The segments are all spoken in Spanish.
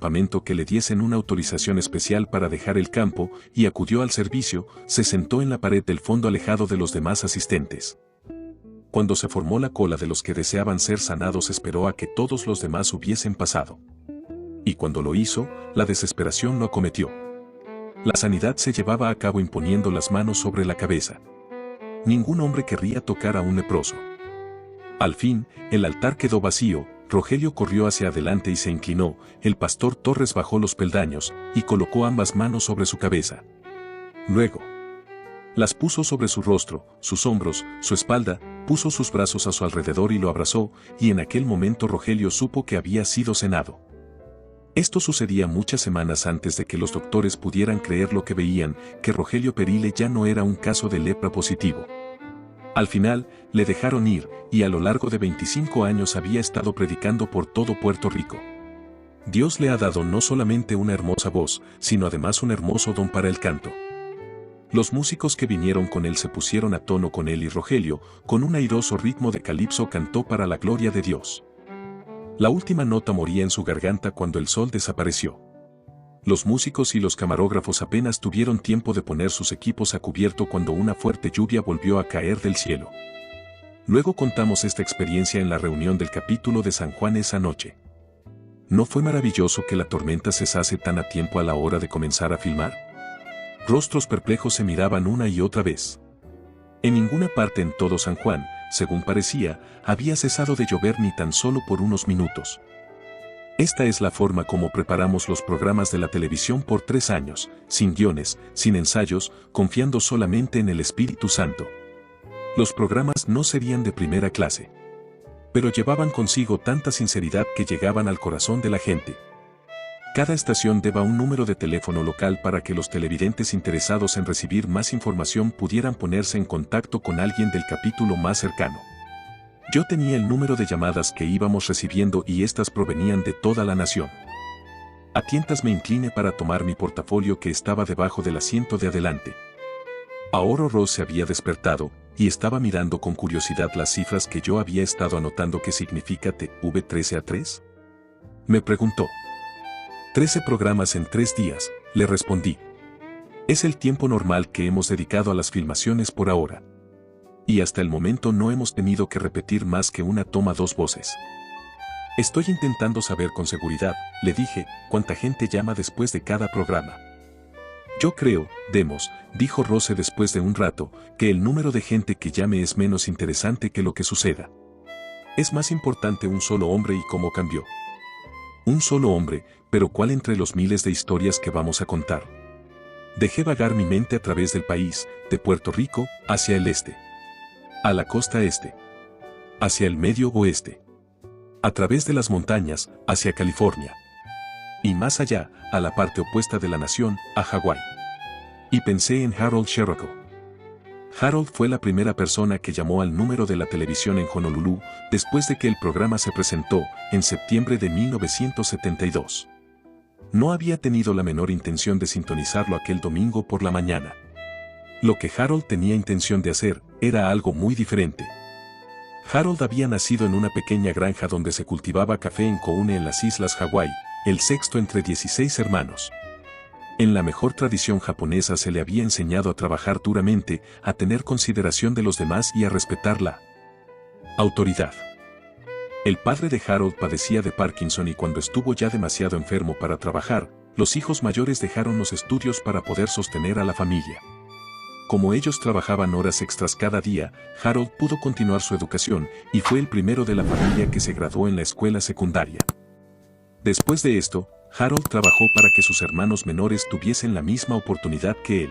campamento que le diesen una autorización especial para dejar el campo y acudió al servicio, se sentó en la pared del fondo alejado de los demás asistentes. Cuando se formó la cola de los que deseaban ser sanados, esperó a que todos los demás hubiesen pasado. Y cuando lo hizo, la desesperación lo acometió. La sanidad se llevaba a cabo imponiendo las manos sobre la cabeza. Ningún hombre querría tocar a un leproso. Al fin, el altar quedó vacío. Rogelio corrió hacia adelante y se inclinó. El pastor Torres bajó los peldaños y colocó ambas manos sobre su cabeza. Luego, las puso sobre su rostro, sus hombros, su espalda, puso sus brazos a su alrededor y lo abrazó, y en aquel momento Rogelio supo que había sido sanado. Esto sucedía muchas semanas antes de que los doctores pudieran creer lo que veían, que Rogelio Perile ya no era un caso de lepra positivo. Al final, le dejaron ir, y a lo largo de 25 años había estado predicando por todo Puerto Rico. Dios le ha dado no solamente una hermosa voz, sino además un hermoso don para el canto. Los músicos que vinieron con él se pusieron a tono con él y Rogelio, con un airoso ritmo de calipso, cantó para la gloria de Dios. La última nota moría en su garganta cuando el sol desapareció. Los músicos y los camarógrafos apenas tuvieron tiempo de poner sus equipos a cubierto cuando una fuerte lluvia volvió a caer del cielo. Luego contamos esta experiencia en la reunión del capítulo de San Juan esa noche. ¿No fue maravilloso que la tormenta cesase tan a tiempo a la hora de comenzar a filmar? Rostros perplejos se miraban una y otra vez. En ninguna parte en todo San Juan, según parecía, había cesado de llover ni tan solo por unos minutos. Esta es la forma como preparamos los programas de la televisión por 3 años, sin guiones, sin ensayos, confiando solamente en el Espíritu Santo. Los programas no serían de primera clase, pero llevaban consigo tanta sinceridad que llegaban al corazón de la gente. Cada estación daba un número de teléfono local para que los televidentes interesados en recibir más información pudieran ponerse en contacto con alguien del capítulo más cercano. Yo tenía el número de llamadas que íbamos recibiendo y estas provenían de toda la nación. A tientas me incliné para tomar mi portafolio que estaba debajo del asiento de adelante. Ahora Ross se había despertado y estaba mirando con curiosidad las cifras que yo había estado anotando. ¿Qué significa TV13A3? Me preguntó. 13 programas en 3 días, le respondí. Es el tiempo normal que hemos dedicado a las filmaciones por ahora. Y hasta el momento no hemos tenido que repetir más que una toma 2 voces. Estoy intentando saber con seguridad, le dije, cuánta gente llama después de cada programa. Yo creo, Demos, dijo Rose después de un rato, que el número de gente que llame es menos interesante que lo que suceda. Es más importante un solo hombre y cómo cambió. Un solo hombre, pero ¿cuál entre los miles de historias que vamos a contar? Dejé vagar mi mente a través del país, de Puerto Rico, hacia el este. A la costa este. Hacia el medio oeste. A través de las montañas, hacia California. Y más allá, a la parte opuesta de la nación, a Hawái. Y pensé en Harold Sherrock. Harold fue la primera persona que llamó al número de la televisión en Honolulu, después de que el programa se presentó, en septiembre de 1972. No había tenido la menor intención de sintonizarlo aquel domingo por la mañana. Lo que Harold tenía intención de hacer, era algo muy diferente. Harold había nacido en una pequeña granja donde se cultivaba café en Kooane en las Islas Hawái, el sexto entre 16 hermanos. En la mejor tradición japonesa se le había enseñado a trabajar duramente, a tener consideración de los demás y a respetar la autoridad. El padre de Harold padecía de Parkinson y cuando estuvo ya demasiado enfermo para trabajar, los hijos mayores dejaron los estudios para poder sostener a la familia. Como ellos trabajaban horas extras cada día, Harold pudo continuar su educación y fue el primero de la familia que se graduó en la escuela secundaria. Después de esto, Harold trabajó para que sus hermanos menores tuviesen la misma oportunidad que él.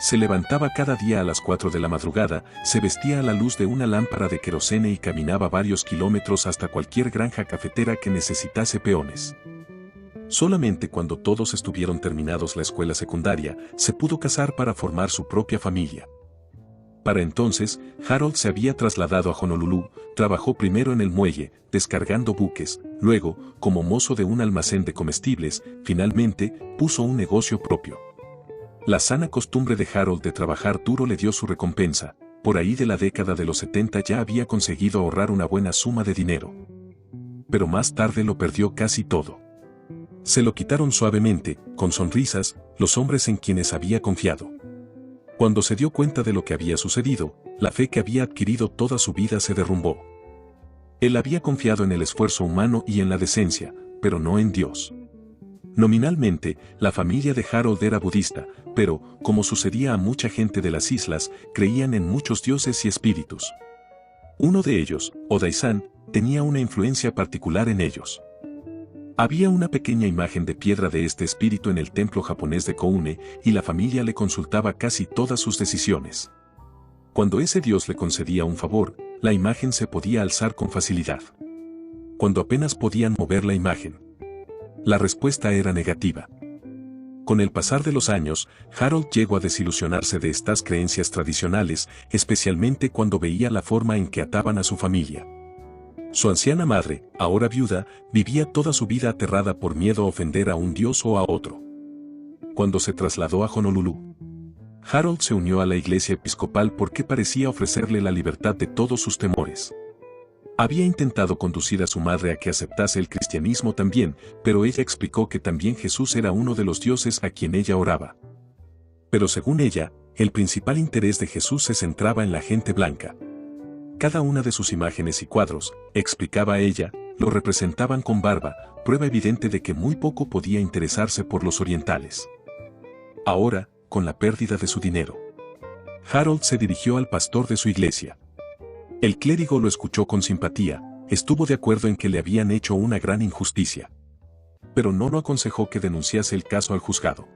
Se levantaba cada día a las 4 de la madrugada, se vestía a la luz de una lámpara de querosene y caminaba varios kilómetros hasta cualquier granja cafetera que necesitase peones. Solamente cuando todos estuvieron terminados la escuela secundaria, se pudo casar para formar su propia familia. Para entonces, Harold se había trasladado a Honolulu, trabajó primero en el muelle, descargando buques, luego, como mozo de un almacén de comestibles, finalmente, puso un negocio propio. La sana costumbre de Harold de trabajar duro le dio su recompensa, por ahí de la década de los 70 ya había conseguido ahorrar una buena suma de dinero. Pero más tarde lo perdió casi todo. Se lo quitaron suavemente, con sonrisas, los hombres en quienes había confiado. Cuando se dio cuenta de lo que había sucedido, la fe que había adquirido toda su vida se derrumbó. Él había confiado en el esfuerzo humano y en la decencia, pero no en Dios. Nominalmente, la familia de Harold era budista, pero, como sucedía a mucha gente de las islas, creían en muchos dioses y espíritus. Uno de ellos, Odai-san, tenía una influencia particular en ellos. Había una pequeña imagen de piedra de este espíritu en el templo japonés de Koune, y la familia le consultaba casi todas sus decisiones. Cuando ese dios le concedía un favor, la imagen se podía alzar con facilidad. Cuando apenas podían mover la imagen, la respuesta era negativa. Con el pasar de los años, Harold llegó a desilusionarse de estas creencias tradicionales, especialmente cuando veía la forma en que ataban a su familia. Su anciana madre, ahora viuda, vivía toda su vida aterrada por miedo a ofender a un dios o a otro. Cuando se trasladó a Honolulu, Harold se unió a la iglesia episcopal porque parecía ofrecerle la libertad de todos sus temores. Había intentado conducir a su madre a que aceptase el cristianismo también, pero ella explicó que también Jesús era uno de los dioses a quien ella oraba. Pero según ella, el principal interés de Jesús se centraba en la gente blanca. Cada una de sus imágenes y cuadros, explicaba ella, lo representaban con barba, prueba evidente de que muy poco podía interesarse por los orientales. Ahora, con la pérdida de su dinero, Harold se dirigió al pastor de su iglesia. El clérigo lo escuchó con simpatía, estuvo de acuerdo en que le habían hecho una gran injusticia. Pero no lo aconsejó que denunciase el caso al juzgado.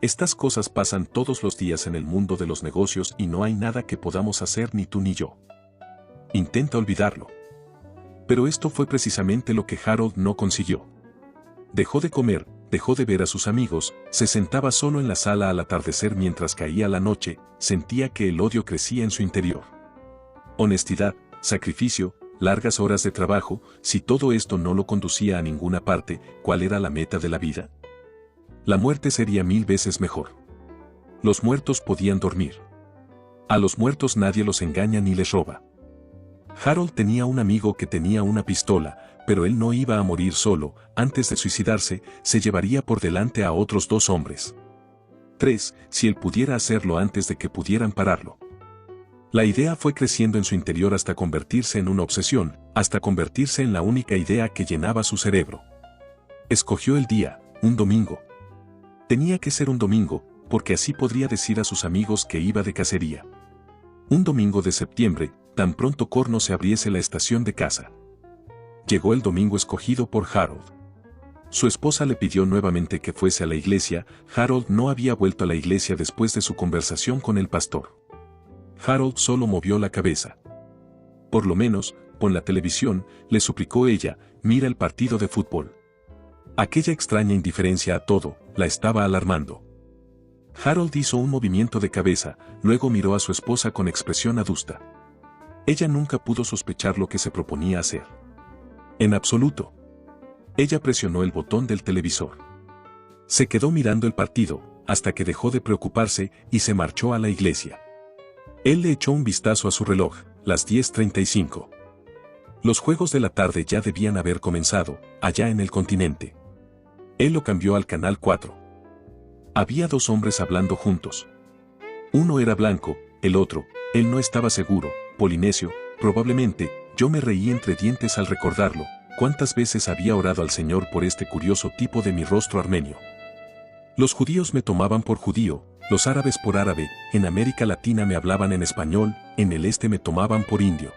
Estas cosas pasan todos los días en el mundo de los negocios y no hay nada que podamos hacer ni tú ni yo. Intenta olvidarlo. Pero esto fue precisamente lo que Harold no consiguió. Dejó de comer, dejó de ver a sus amigos, se sentaba solo en la sala al atardecer mientras caía la noche, sentía que el odio crecía en su interior. Honestidad, sacrificio, largas horas de trabajo, si todo esto no lo conducía a ninguna parte, ¿cuál era la meta de la vida? La muerte sería 1000 veces mejor. Los muertos podían dormir. A los muertos nadie los engaña ni les roba. Harold tenía un amigo que tenía una pistola, pero él no iba a morir solo, antes de suicidarse, se llevaría por delante a otros 2 hombres. 3, si él pudiera hacerlo antes de que pudieran pararlo. La idea fue creciendo en su interior hasta convertirse en una obsesión, hasta convertirse en la única idea que llenaba su cerebro. Escogió el día, un domingo. Tenía que ser un domingo, porque así podría decir a sus amigos que iba de cacería. Un domingo de septiembre, tan pronto Corno se abriese la estación de caza. Llegó el domingo escogido por Harold. Su esposa le pidió nuevamente que fuese a la iglesia. Harold no había vuelto a la iglesia después de su conversación con el pastor. Harold solo movió la cabeza. Por lo menos, pon la televisión, le suplicó ella, mira el partido de fútbol. Aquella extraña indiferencia a todo, la estaba alarmando. Harold hizo un movimiento de cabeza, luego miró a su esposa con expresión adusta. Ella nunca pudo sospechar lo que se proponía hacer. En absoluto. Ella presionó el botón del televisor. Se quedó mirando el partido, hasta que dejó de preocuparse y se marchó a la iglesia. Él le echó un vistazo a su reloj, las 10:35. Los juegos de la tarde ya debían haber comenzado, allá en el continente. Él lo cambió al canal 4. Había 2 hombres hablando juntos. Uno era blanco, el otro, él no estaba seguro, polinesio, probablemente. Yo me reí entre dientes al recordarlo, cuántas veces había orado al Señor por este curioso tipo de mi rostro armenio. Los judíos me tomaban por judío, los árabes por árabe, en América Latina me hablaban en español, en el este me tomaban por indio.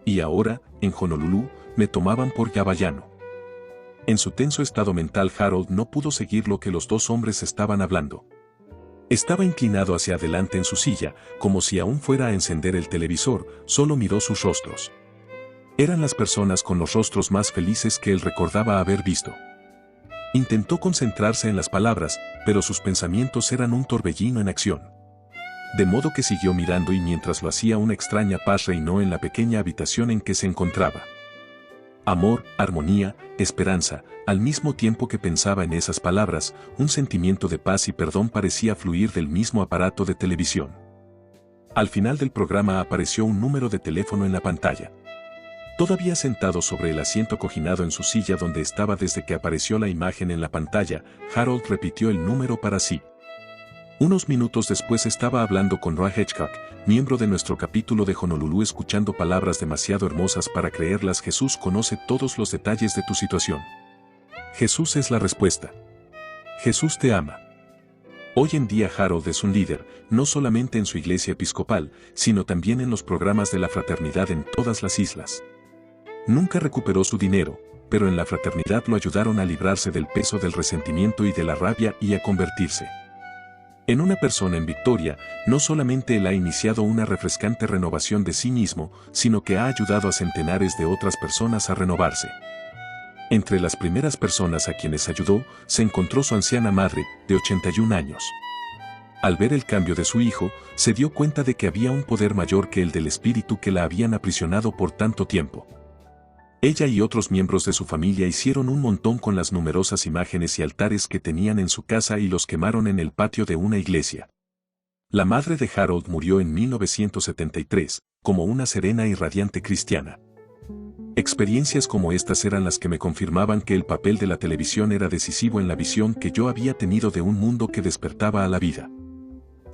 Y ahora, en Honolulu, me tomaban por yavayano. En su tenso estado mental Harold no pudo seguir lo que los 2 hombres estaban hablando. Estaba inclinado hacia adelante en su silla, como si aún fuera a encender el televisor, solo miró sus rostros. Eran las personas con los rostros más felices que él recordaba haber visto. Intentó concentrarse en las palabras, pero sus pensamientos eran un torbellino en acción. De modo que siguió mirando y mientras lo hacía una extraña paz reinó en la pequeña habitación en que se encontraba. Amor, armonía, esperanza, al mismo tiempo que pensaba en esas palabras, un sentimiento de paz y perdón parecía fluir del mismo aparato de televisión. Al final del programa apareció un número de teléfono en la pantalla. Todavía sentado sobre el asiento acoginado en su silla donde estaba desde que apareció la imagen en la pantalla, Harold repitió el número para sí. Unos minutos después estaba hablando con Roy Hitchcock, miembro de nuestro capítulo de Honolulu, escuchando palabras demasiado hermosas para creerlas. Jesús conoce todos los detalles de tu situación. Jesús es la respuesta. Jesús te ama. Hoy en día Harold es un líder, no solamente en su iglesia episcopal, sino también en los programas de la fraternidad en todas las islas. Nunca recuperó su dinero, pero en la fraternidad lo ayudaron a librarse del peso del resentimiento y de la rabia y a convertirse en una persona en victoria. No solamente él ha iniciado una refrescante renovación de sí mismo, sino que ha ayudado a centenares de otras personas a renovarse. Entre las primeras personas a quienes ayudó, se encontró su anciana madre, de 81 años. Al ver el cambio de su hijo, se dio cuenta de que había un poder mayor que el del espíritu que la habían aprisionado por tanto tiempo. Ella y otros miembros de su familia hicieron un montón con las numerosas imágenes y altares que tenían en su casa y los quemaron en el patio de una iglesia. La madre de Harold murió en 1973, como una serena y radiante cristiana. Experiencias como estas eran las que me confirmaban que el papel de la televisión era decisivo en la visión que yo había tenido de un mundo que despertaba a la vida.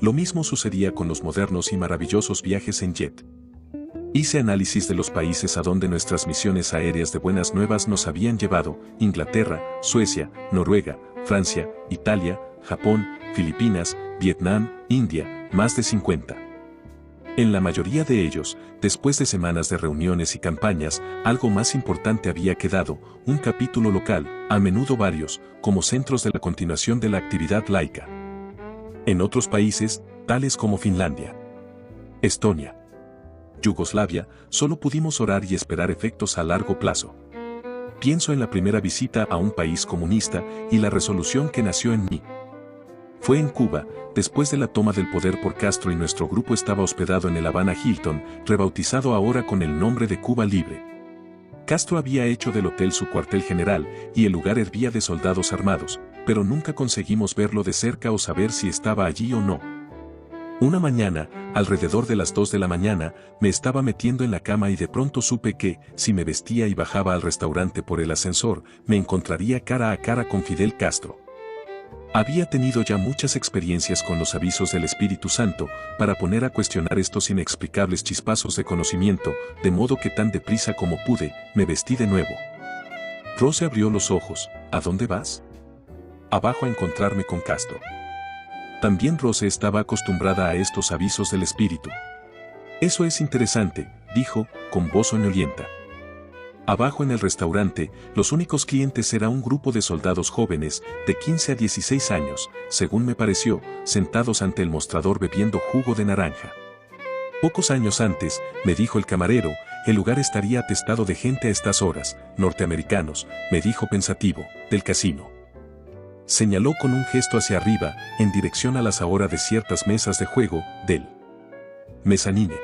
Lo mismo sucedía con los modernos y maravillosos viajes en jet. Hice análisis de los países a donde nuestras misiones aéreas de buenas nuevas nos habían llevado: Inglaterra, Suecia, Noruega, Francia, Italia, Japón, Filipinas, Vietnam, India, más de 50. En la mayoría de ellos, después de semanas de reuniones y campañas, algo más importante había quedado: un capítulo local, a menudo varios, como centros de la continuación de la actividad laica. En otros países, tales como Finlandia, Estonia, Yugoslavia, solo pudimos orar y esperar efectos a largo plazo. Pienso en la primera visita a un país comunista y la resolución que nació en mí. Fue en Cuba, después de la toma del poder por Castro, y nuestro grupo estaba hospedado en el Havana Hilton, rebautizado ahora con el nombre de Cuba Libre. Castro había hecho del hotel su cuartel general y el lugar hervía de soldados armados, pero nunca conseguimos verlo de cerca o saber si estaba allí o no. Una mañana, alrededor de las 2 de la mañana, me estaba metiendo en la cama y de pronto supe que, si me vestía y bajaba al restaurante por el ascensor, me encontraría cara a cara con Fidel Castro. Había tenido ya muchas experiencias con los avisos del Espíritu Santo para poner a cuestionar estos inexplicables chispazos de conocimiento, de modo que tan deprisa como pude, me vestí de nuevo. Rose abrió los ojos. ¿A dónde vas? Abajo, a encontrarme con Castro. También Rose estaba acostumbrada a estos avisos del espíritu. Eso es interesante, dijo, con voz soñolienta. Abajo en el restaurante, los únicos clientes era un grupo de soldados jóvenes, de 15 a 16 años, según me pareció, sentados ante el mostrador bebiendo jugo de naranja. Pocos años antes, me dijo el camarero, el lugar estaría atestado de gente a estas horas, norteamericanos, me dijo pensativo, del casino. Señaló con un gesto hacia arriba, en dirección a las ahora desiertas mesas de juego, del mezanine.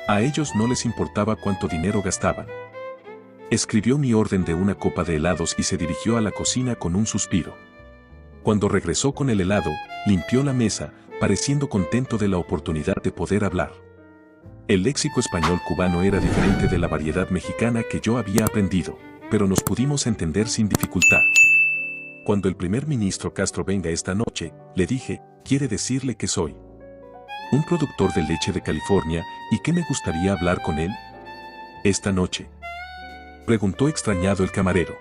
A ellos no les importaba cuánto dinero gastaban. Escribió mi orden de una copa de helados y se dirigió a la cocina con un suspiro. Cuando regresó con el helado, limpió la mesa, pareciendo contento de la oportunidad de poder hablar. El léxico español cubano era diferente de la variedad mexicana que yo había aprendido, pero nos pudimos entender sin dificultad. Cuando el primer ministro Castro venga esta noche, le dije, quiere decirle que soy un productor de leche de California y que me gustaría hablar con él. ¿Esta noche?, preguntó extrañado el camarero.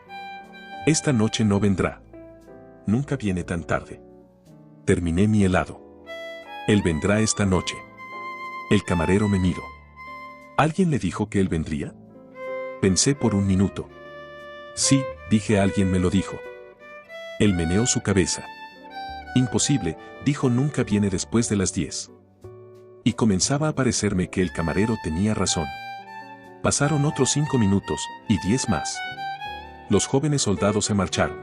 Esta noche no vendrá. Nunca viene tan tarde. Terminé mi helado. Él vendrá esta noche. El camarero me miró. ¿Alguien le dijo que él vendría? Pensé por un minuto. Sí, dije, alguien me lo dijo. Él meneó su cabeza. Imposible, dijo, nunca viene después de las 10. Y comenzaba a parecerme que el camarero tenía razón. Pasaron otros 5 minutos, y 10 más. Los jóvenes soldados se marcharon.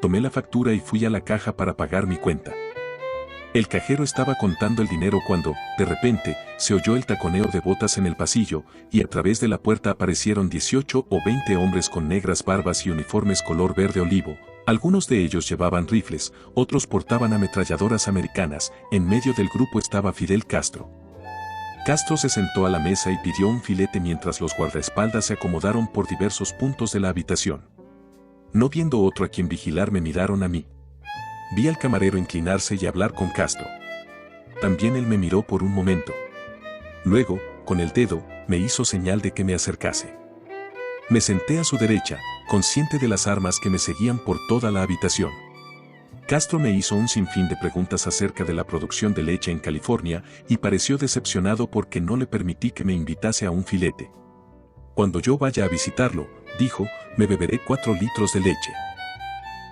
Tomé la factura y fui a la caja para pagar mi cuenta. El cajero estaba contando el dinero cuando, de repente, se oyó el taconeo de botas en el pasillo, y a través de la puerta aparecieron 18 o 20 hombres con negras barbas y uniformes color verde olivo. Algunos de ellos llevaban rifles, otros portaban ametralladoras americanas. En medio del grupo estaba Fidel Castro. Castro se sentó a la mesa y pidió un filete mientras los guardaespaldas se acomodaron por diversos puntos de la habitación. No viendo otro a quien vigilar, me miraron a mí. Vi al camarero inclinarse y hablar con Castro. También él me miró por un momento. Luego, con el dedo, me hizo señal de que me acercase. Me senté a su derecha, consciente de las armas que me seguían por toda la habitación. Castro me hizo un sinfín de preguntas acerca de la producción de leche en California y pareció decepcionado porque no le permití que me invitase a un filete. Cuando yo vaya a visitarlo, dijo, me beberé 4 litros de leche.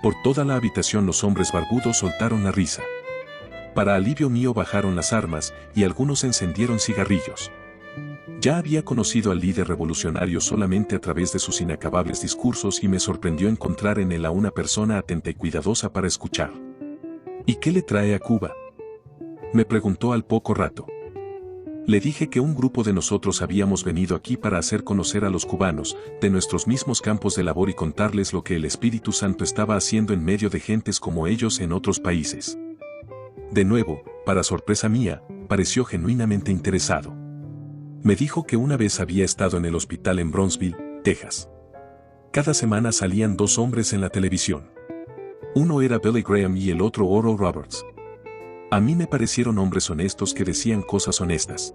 Por toda la habitación los hombres barbudos soltaron la risa. Para alivio mío bajaron las armas y algunos encendieron cigarrillos. Ya había conocido al líder revolucionario solamente a través de sus inacabables discursos y me sorprendió encontrar en él a una persona atenta y cuidadosa para escuchar. ¿Y qué le trae a Cuba?, me preguntó al poco rato. Le dije que un grupo de nosotros habíamos venido aquí para hacer conocer a los cubanos, de nuestros mismos campos de labor y contarles lo que el Espíritu Santo estaba haciendo en medio de gentes como ellos en otros países. De nuevo, para sorpresa mía, pareció genuinamente interesado. Me dijo que una vez había estado en el hospital en Brownsville, Texas. Cada semana salían 2 hombres en la televisión. Uno era Billy Graham y el otro Oral Roberts. A mí me parecieron hombres honestos que decían cosas honestas.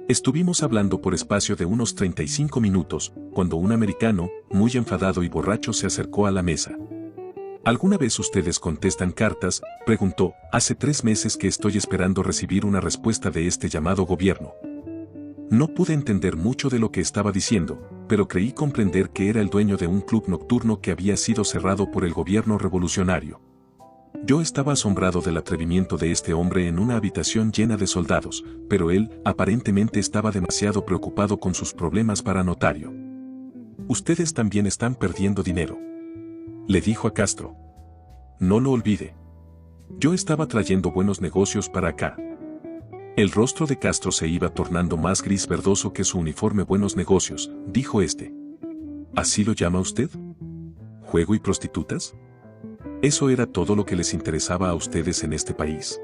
Estuvimos hablando por espacio de unos 35 minutos, cuando un americano, muy enfadado y borracho, se acercó a la mesa. ¿Alguna vez ustedes contestan cartas?, preguntó. Hace 3 meses que estoy esperando recibir una respuesta de este llamado gobierno. No pude entender mucho de lo que estaba diciendo, pero creí comprender que era el dueño de un club nocturno que había sido cerrado por el gobierno revolucionario. Yo estaba asombrado del atrevimiento de este hombre en una habitación llena de soldados, pero él, aparentemente, estaba demasiado preocupado con sus problemas para notario. Ustedes también están perdiendo dinero, le dijo a Castro. No lo olvide. Yo estaba trayendo buenos negocios para acá. El rostro de Castro se iba tornando más gris verdoso que su uniforme. Buenos negocios, dijo este. ¿Así lo llama usted? ¿Juego y prostitutas? ¿Eso era todo lo que les interesaba a ustedes en este país?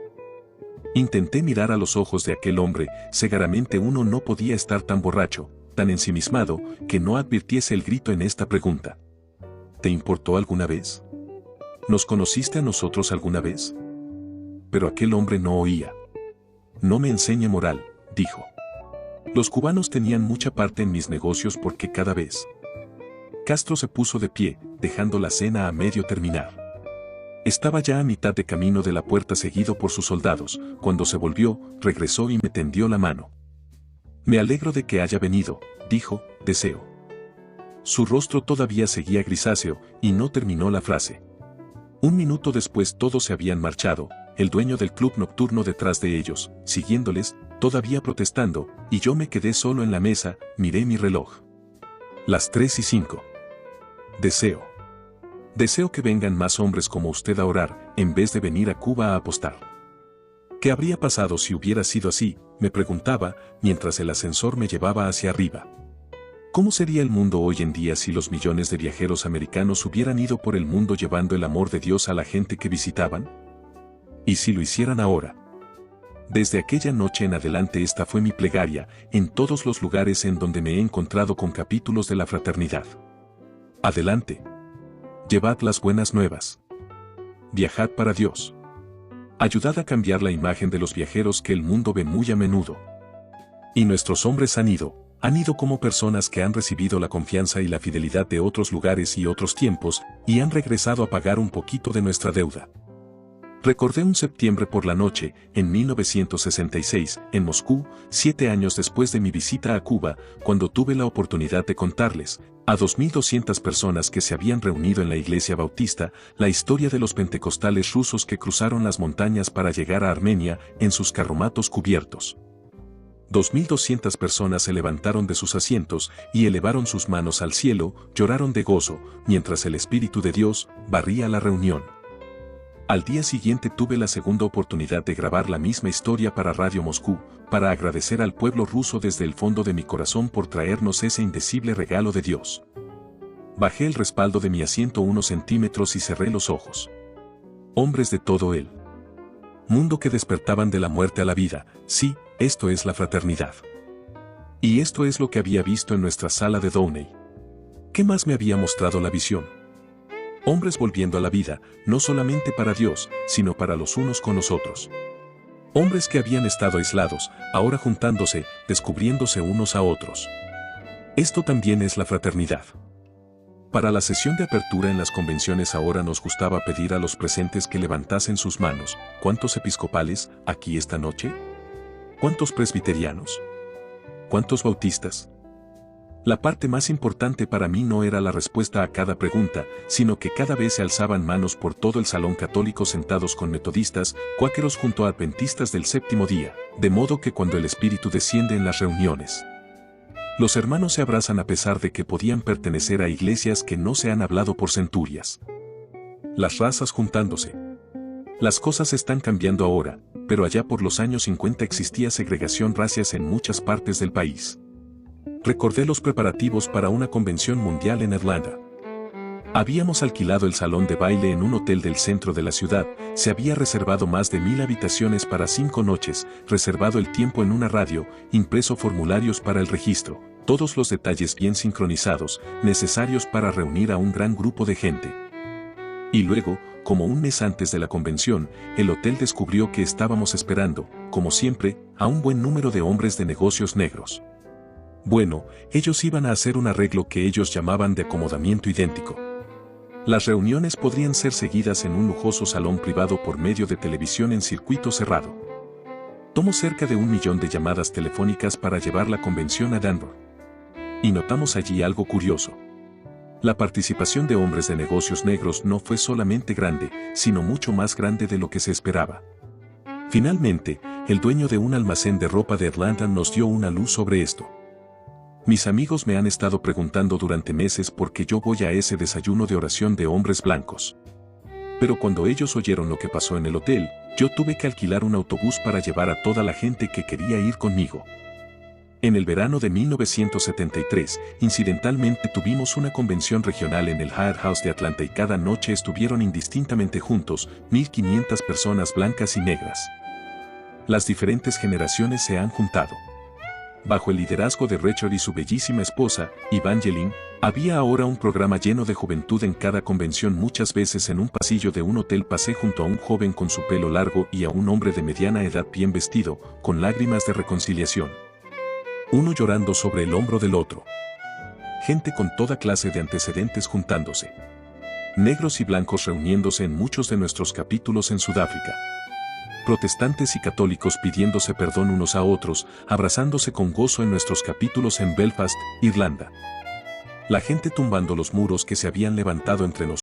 Intenté mirar a los ojos de aquel hombre. Cegaramente uno no podía estar tan borracho, tan ensimismado, que no advirtiese el grito en esta pregunta. ¿Te importó alguna vez? ¿Nos conociste a nosotros alguna vez? Pero aquel hombre no oía. No me enseñe moral, dijo. Los cubanos tenían mucha parte en mis negocios porque cada vez. Castro se puso de pie, dejando la cena a medio terminar. Estaba ya a mitad de camino de la puerta seguido por sus soldados. Cuando se volvió, regresó y me tendió la mano. Me alegro de que haya venido, dijo. Deseo. Su rostro todavía seguía grisáceo, y no terminó la frase. Un minuto después todos se habían marchado, el dueño del club nocturno detrás de ellos, siguiéndoles, todavía protestando, y yo me quedé solo en la mesa. Miré mi reloj. Las 3:05. Deseo que vengan más hombres como usted a orar, en vez de venir a Cuba a apostar. ¿Qué habría pasado si hubiera sido así?, me preguntaba, mientras el ascensor me llevaba hacia arriba. ¿Cómo sería el mundo hoy en día si los millones de viajeros americanos hubieran ido por el mundo llevando el amor de Dios a la gente que visitaban? ¿Y si lo hicieran ahora? Desde aquella noche en adelante esta fue mi plegaria, en todos los lugares en donde me he encontrado con capítulos de la fraternidad. Adelante. Llevad las buenas nuevas. Viajad para Dios. Ayudad a cambiar la imagen de los viajeros que el mundo ve muy a menudo. Y nuestros hombres han ido como personas que han recibido la confianza y la fidelidad de otros lugares y otros tiempos, y han regresado a pagar un poquito de nuestra deuda. Recordé un septiembre por la noche, en 1966, en Moscú, 7 años después de mi visita a Cuba, cuando tuve la oportunidad de contarles, a 2.200 personas que se habían reunido en la iglesia bautista, la historia de los pentecostales rusos que cruzaron las montañas para llegar a Armenia en sus carromatos cubiertos. 2.200 personas se levantaron de sus asientos y elevaron sus manos al cielo, lloraron de gozo, mientras el Espíritu de Dios barría la reunión. Al día siguiente tuve la segunda oportunidad de grabar la misma historia para Radio Moscú, para agradecer al pueblo ruso desde el fondo de mi corazón por traernos ese indecible regalo de Dios. Bajé el respaldo de mi asiento unos centímetros y cerré los ojos. Hombres de todo el mundo que despertaban de la muerte a la vida, sí, Esto es la fraternidad. Y esto es lo que había visto en nuestra sala de Downey. ¿Qué más me había mostrado la visión? Hombres volviendo a la vida, no solamente para Dios, sino para los unos con los otros. Hombres que habían estado aislados, ahora juntándose, descubriéndose unos a otros. Esto también es la fraternidad. Para la sesión de apertura en las convenciones ahora nos gustaba pedir a los presentes que levantasen sus manos. ¿Cuántos episcopales aquí esta noche? ¿Cuántos presbiterianos? ¿Cuántos bautistas? La parte más importante para mí no era la respuesta a cada pregunta, sino que cada vez se alzaban manos por todo el salón católico sentados con metodistas, cuáqueros junto a adventistas del séptimo día, de modo que cuando el Espíritu desciende en las reuniones, los hermanos se abrazan a pesar de que podían pertenecer a iglesias que no se han hablado por centurias. Las razas juntándose. Las cosas están cambiando ahora, pero allá por los años 50 existía segregación racial en muchas partes del país. Recordé los preparativos para una convención mundial en Atlanta. Habíamos alquilado el salón de baile en un hotel del centro de la ciudad, se había reservado más de 1000 habitaciones para 5 noches, reservado el tiempo en una radio, impreso formularios para el registro, todos los detalles bien sincronizados, necesarios para reunir a un gran grupo de gente. Y luego, como un mes antes de la convención, el hotel descubrió que estábamos esperando, como siempre, a un buen número de hombres de negocios negros. Bueno, ellos iban a hacer un arreglo que ellos llamaban de acomodamiento idéntico. Las reuniones podrían ser seguidas en un lujoso salón privado por medio de televisión en circuito cerrado. Tomó cerca de 1 millón de llamadas telefónicas para llevar la convención a Denver. Y notamos allí algo curioso. La participación de hombres de negocios negros no fue solamente grande, sino mucho más grande de lo que se esperaba. Finalmente, el dueño de un almacén de ropa de Atlanta nos dio una luz sobre esto. Mis amigos me han estado preguntando durante meses por qué yo voy a ese desayuno de oración de hombres blancos. Pero cuando ellos oyeron lo que pasó en el hotel, yo tuve que alquilar un autobús para llevar a toda la gente que quería ir conmigo. En el verano de 1973, incidentalmente tuvimos una convención regional en el Hyatt House de Atlanta y cada noche estuvieron indistintamente juntos 1500 personas blancas y negras. Las diferentes generaciones se han juntado. Bajo el liderazgo de Richard y su bellísima esposa, Evangeline, había ahora un programa lleno de juventud en cada convención. Muchas veces en un pasillo de un hotel pasé junto a un joven con su pelo largo y a un hombre de mediana edad bien vestido, con lágrimas de reconciliación. Uno llorando sobre el hombro del otro. Gente con toda clase de antecedentes juntándose. Negros y blancos reuniéndose en muchos de nuestros capítulos en Sudáfrica. Protestantes y católicos pidiéndose perdón unos a otros, abrazándose con gozo en nuestros capítulos en Belfast, Irlanda. La gente tumbando los muros que se habían levantado entre nosotros.